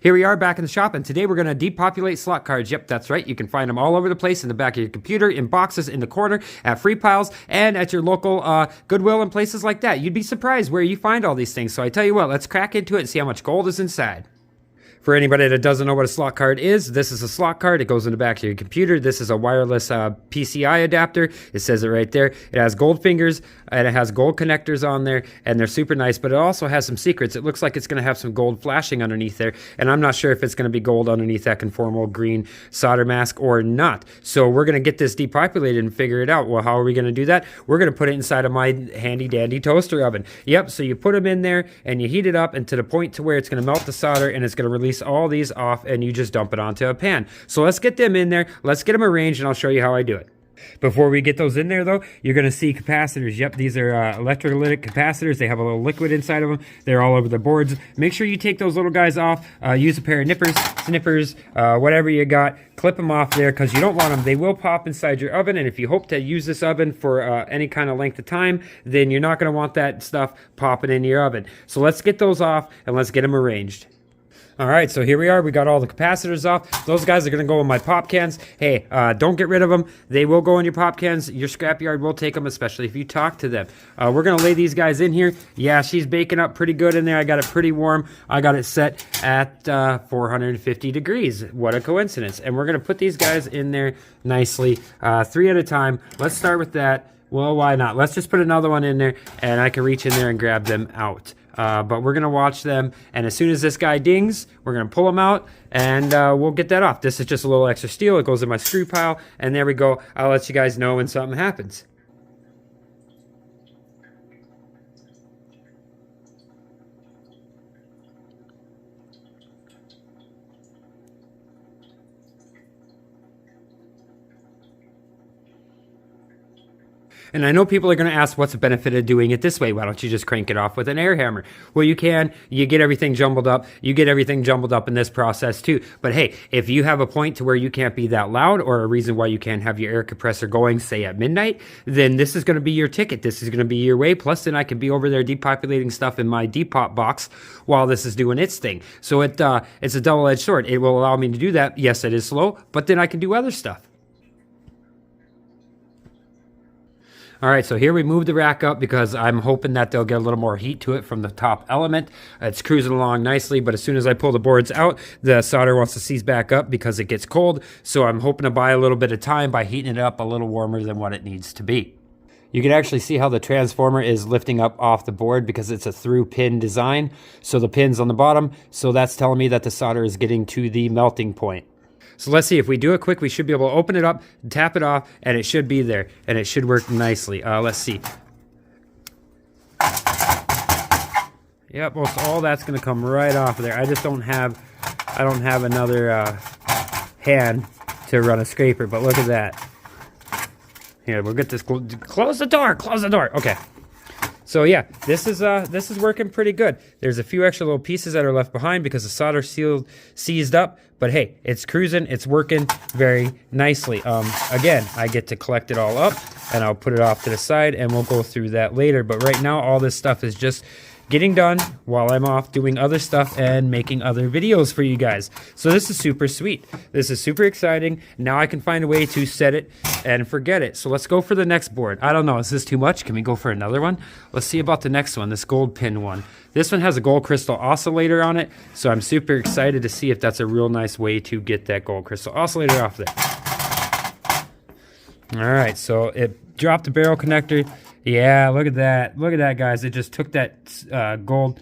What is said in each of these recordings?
Here we are back in the shop, and today we're going to depopulate slot cards. Yep, that's right. You can find them all over the place in the back of your computer, in boxes, in the corner, at free piles, and at your local Goodwill and places like that. You'd be surprised where you find all these things. So I tell you what, let's crack into it and see how much gold is inside. For anybody that doesn't know what a slot card is, this is a slot card. It goes in the back of your computer. This is a wireless PCI adapter. It says it right there. It has gold fingers, and it has gold connectors on there, and they're super nice, but it also has some secrets. It looks like it's going to have some gold flashing underneath there, and I'm not sure if it's going to be gold underneath that conformal green solder mask or not. So we're going to get this depopulated and figure it out. Well, how are we going to do that? We're going to put it inside of my handy dandy toaster oven. Yep, so you put them in there, and you heat it up, and to the point to where it's going to melt the solder, and it's going to release all these off, and you just dump it onto a pan. So let's get them in there, let's get them arranged, and I'll show you how I do it. Before we get those in there though, you're going to see capacitors. Yep, these are electrolytic capacitors. They have a little liquid inside of them. They're all over the boards. Make sure you take those little guys off. Use a pair of nippers, snippers, whatever you got. Clip them off there because you don't want them. They will pop inside your oven, and if you hope to use this oven for any kind of length of time, then you're not going to want that stuff popping in your oven. So let's get those off and let's get them arranged. All right, so here we are. We got all the capacitors off. Those guys are going to go in my pop cans. Hey, don't get rid of them. They will go in your pop cans. Your scrapyard will take them, especially if you talk to them. We're going to lay these guys in here. Yeah, she's baking up pretty good in there. I got it pretty warm. I got it set at 450 degrees. What a coincidence. And we're going to put these guys in there nicely, 3 at a time. Let's start with that. Well, why not? Let's just put another one in there, and I can reach in there and grab them out. But we're going to watch them, and as soon as this guy dings, we're going to pull him out, and we'll get that off. This is just a little extra steel. It goes in my screw pile, and there we go. I'll let you guys know when something happens. And I know people are going to ask, what's the benefit of doing it this way? Why don't you just crank it off with an air hammer? Well, you can. You get everything jumbled up. You get everything jumbled up in this process too. But hey, if you have a point to where you can't be that loud, or a reason why you can't have your air compressor going, say at midnight, then this is going to be your ticket. This is going to be your way. Plus, then I can be over there depopulating stuff in my Depop box while this is doing its thing. So it's a double-edged sword. It will allow me to do that. Yes, it is slow, but then I can do other stuff. All right, so here we move the rack up because I'm hoping that they'll get a little more heat to it from the top element. It's cruising along nicely, but as soon as I pull the boards out, the solder wants to seize back up because it gets cold. So I'm hoping to buy a little bit of time by heating it up a little warmer than what it needs to be. You can actually see how the transformer is lifting up off the board because it's a through pin design. So the pin's on the bottom, so that's telling me that the solder is getting to the melting point. So let's see, if we do it quick, we should be able to open it up, tap it off, and it should be there, and it should work nicely. Let's see. Yep, most all that's going to come right off of there. I just don't have another hand to run a scraper, but look at that. Here, we'll get this. Close the door. Close the door. Okay. So yeah, this is working pretty good. There's a few extra little pieces that are left behind because the solder seized up. But hey, it's cruising. It's working very nicely. Again, I get to collect it all up, and I'll put it off to the side, and we'll go through that later. But right now, all this stuff is just getting done while I'm off doing other stuff and making other videos for you guys. So this is super sweet. This is super exciting. Now I can find a way to set it and forget it. So let's go for the next board. I don't know, is this too much? Can we go for another one? Let's see about the next one, this gold pin one. This one has a gold crystal oscillator on it, so I'm super excited to see if that's a real nice way to get that gold crystal oscillator off there. All right, so it dropped the barrel connector. Yeah, look at that. Look at that, guys. It just took that gold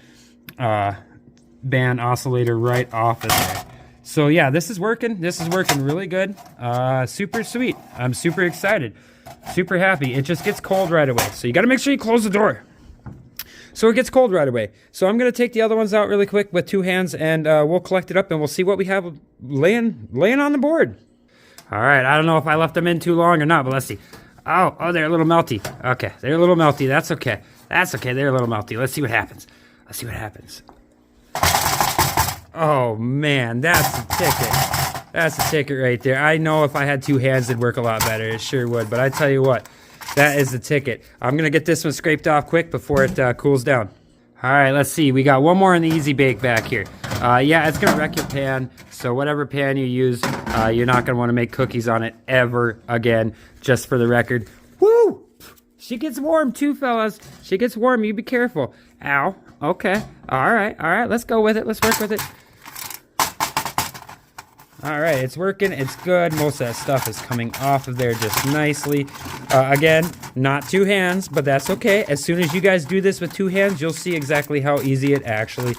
band oscillator right off of there. So yeah, this is working. This is working really good. Super sweet. I'm super excited. Super happy. It just gets cold right away. So you got to make sure you close the door. So it gets cold right away. So I'm going to take the other ones out really quick with 2 hands, and we'll collect it up, and we'll see what we have laying on the board. All right, I don't know if I left them in too long or not, but let's see. Oh, they're a little melty. Okay, they're a little melty. That's okay. That's okay. They're a little melty. Let's see what happens. Let's see what happens. Oh, man, that's a ticket. That's a ticket right there. I know if I had 2 hands, it'd work a lot better. It sure would, but I tell you what, that is the ticket. I'm going to get this one scraped off quick before it cools down. All right, let's see. We got one more in the easy bake back here. Yeah, it's gonna wreck your pan. So whatever pan you use, you're not gonna want to make cookies on it ever again. Just for the record. Woo! She gets warm too, fellas. She gets warm. You be careful. Ow. Okay. All right. All right. Let's go with it. Let's work with it. All right. It's working. It's good. Most of that stuff is coming off of there just nicely. Again, not 2 hands, but that's okay. As soon as you guys do this with 2 hands, you'll see exactly how easy it actually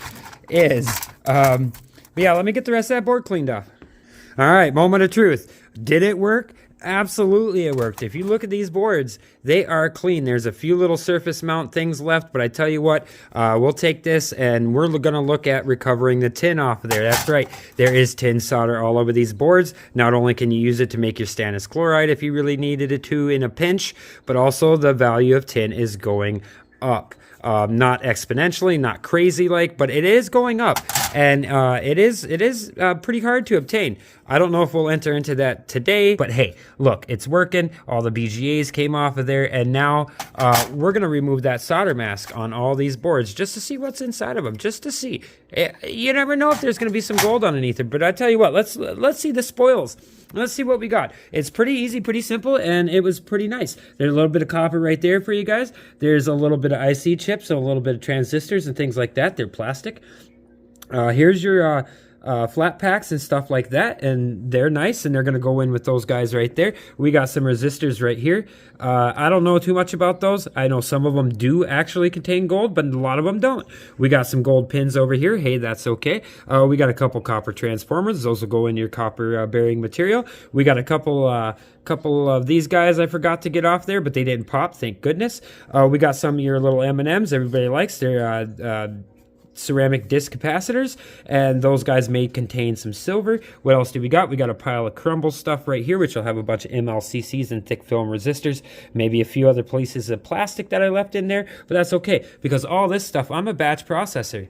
is. But yeah, let me get the rest of that board cleaned off. All right. Moment of truth. Did it work? Absolutely it worked. If you look at these boards, they are clean. There's a few little surface mount things left, but I tell you what, we'll take this and we're going to look at recovering the tin off of there. That's right. There is tin solder all over these boards. Not only can you use it to make your stannous chloride if you really needed it to in a pinch, but also the value of tin is going up. Not exponentially, not crazy like, but it is going up, and it is pretty hard to obtain. I don't know if we'll enter into that today, but hey, look, it's working. All the BGAs came off of there, and now we're gonna remove that solder mask on all these boards just to see what's inside of them, just to see. You never know if there's gonna be some gold underneath it, but I tell you what, let's see the spoils. Let's see what we got. It's pretty easy, pretty simple, and it was pretty nice. There's a little bit of copper right there for you guys. There's a little bit of IC chips, so a little bit of transistors and things like that. They're plastic. Here's your flat packs and stuff like that, and they're nice, and they're going to go in with those guys right there. We got some resistors right here. I don't know too much about those. I know some of them do actually contain gold, but a lot of them don't. We got some gold pins over here. Hey, that's okay. We got a couple copper transformers. Those will go in your copper bearing material. We got a couple of these guys I forgot to get off there, but they didn't pop, thank goodness. We got some of your little M&Ms everybody likes. They're ceramic disc capacitors, and those guys may contain some silver. What else do we got? We got a pile of crumble stuff right here, which will have a bunch of MLCCs and thick film resistors, maybe a few other pieces of plastic that I left in there, but that's okay, because all this stuff, I'm a batch processor.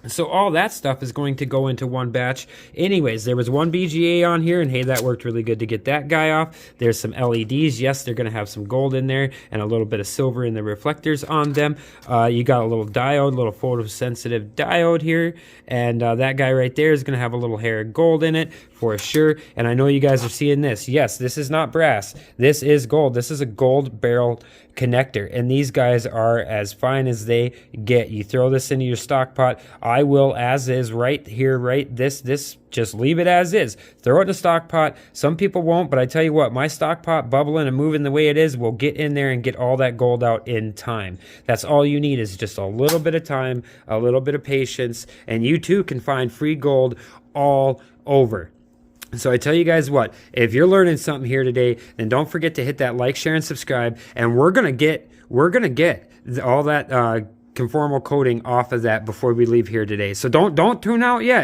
So all that stuff is going to go into one batch. Anyways, there was one BGA on here, and hey, that worked really good to get that guy off. There's some LEDs. Yes, they're going to have some gold in there and a little bit of silver in the reflectors on them. You got a little diode, little photosensitive diode here, and that guy right there is going to have a little hair of gold in it for sure. And I know you guys are seeing this. Yes, this is not brass. This is gold. This is a gold barrel connector, and these guys are as fine as they get. You throw this into your stock pot. I will, as is, right here, right this just leave it as is. Throw it in a stock pot. Some people won't, but I tell you what, my stock pot bubbling and moving the way it is will get in there and get all that gold out in time. That's all you need, is just a little bit of time, a little bit of patience, and you too can find free gold all over. So I tell you guys what, if you're learning something here today, then don't forget to hit that like, share, and subscribe. And we're gonna get all that conformal coating off of that before we leave here today. So don't tune out yet.